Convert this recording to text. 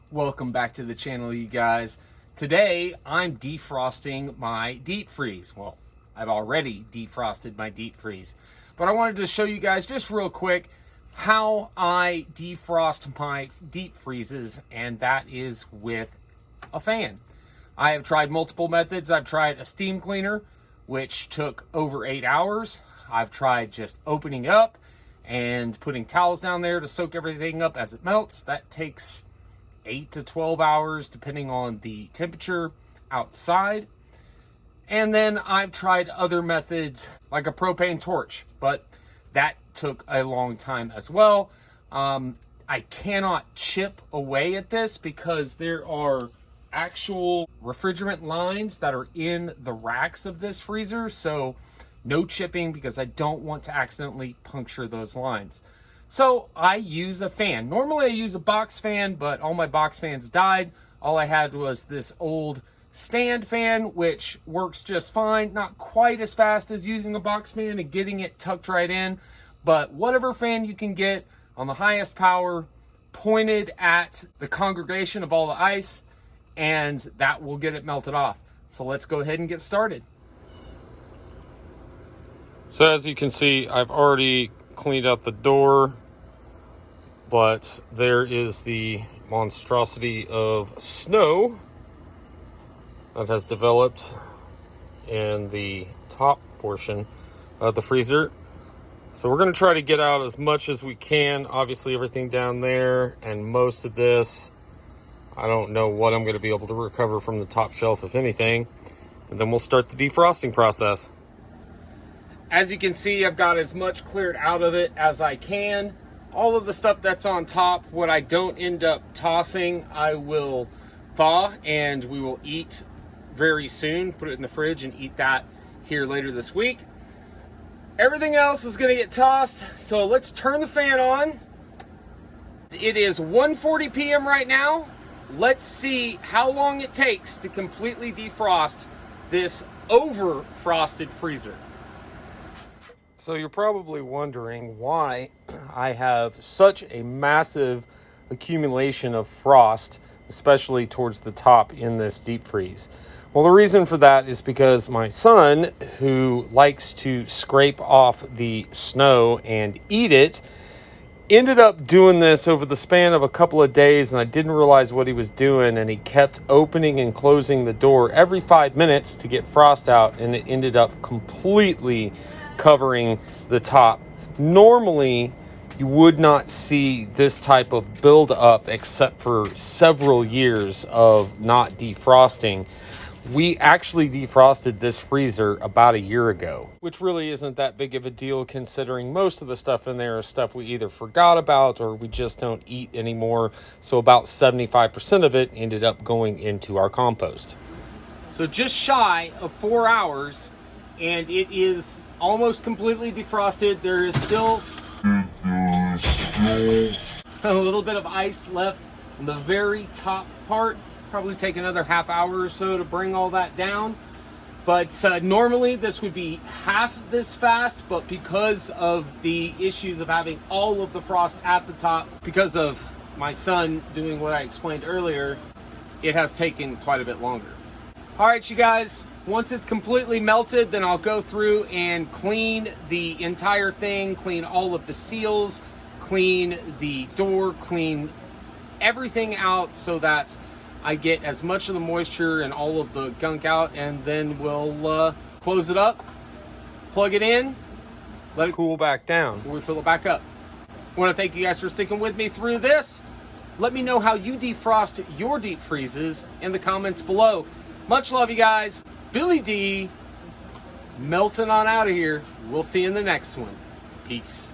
Welcome back to the channel, you guys. Today I'm defrosting my deep freeze. Well, I've already defrosted my deep freeze, but I wanted to show you guys just real quick how I defrost my deep freezes, and that is with a fan. I have tried multiple methods. I've tried a steam cleaner, which took over 8 hours. I've tried just opening it up and putting towels down there to soak everything up as it melts. That takes 8 to 12 hours depending on the temperature outside. And then I've tried other methods like a propane torch, but that took a long time as well. I cannot chip away at this because there are actual refrigerant lines that are in the racks of this freezer, so no chipping because I don't want to accidentally puncture those lines. So I use a fan. Normally I use a box fan, but all my box fans died. All I had was this old stand fan, which works just fine. Not quite as fast as using a box fan and getting it tucked right in, but whatever fan you can get on the highest power, pointed at the congregation of all the ice, and that will get it melted off. So let's go ahead and get started. So as you can see, I've already cleaned out the door, but there is the monstrosity of snow that has developed in the top portion of the freezer. So we're going to try to get out as much as we can. Obviously everything down there and most of this, I don't know what I'm going to be able to recover from the top shelf, if anything. And then we'll start the defrosting process. As you can see, I've got as much cleared out of it as I can. All of the stuff that's on top, what I don't end up tossing, I will thaw and we will eat very soon. Put it in the fridge and eat that here later this week. Everything else is going to get tossed, so let's turn the fan on. It is 1:40 p.m. right now. Let's see how long it takes to completely defrost this over-frosted freezer. So you're probably wondering why I have such a massive accumulation of frost, especially towards the top in this deep freeze. Well, the reason for that is because my son, who likes to scrape off the snow and eat it, ended up doing this over the span of a couple of days, and I didn't realize what he was doing, and he kept opening and closing the door every 5 minutes to get frost out, and it ended up completely covering the top. Normally, you would not see this type of buildup except for several years of not defrosting. We actually defrosted this freezer about a year ago, which really isn't that big of a deal considering most of the stuff in there is stuff we either forgot about or we just don't eat anymore. So about 75% of it ended up going into our compost. So just shy of 4 hours, and it is almost completely defrosted. There is still a little bit of ice left on the very top part. Probably take another half hour or so to bring all that down. But normally this would be half this fast, but because of the issues of having all of the frost at the top, because of my son doing what I explained earlier, it has taken quite a bit longer. All right, you guys, once it's completely melted, then I'll go through and clean the entire thing, clean all of the seals, clean the door, clean everything out so that I get as much of the moisture and all of the gunk out, and then we'll close it up, plug it in, let it Cool back down before we fill it back up. I want to thank you guys for sticking with me through this. Let me know how you defrost your deep freezes in the comments below. Much love, you guys. Billy D, melting on out of here. We'll see you in the next one. Peace.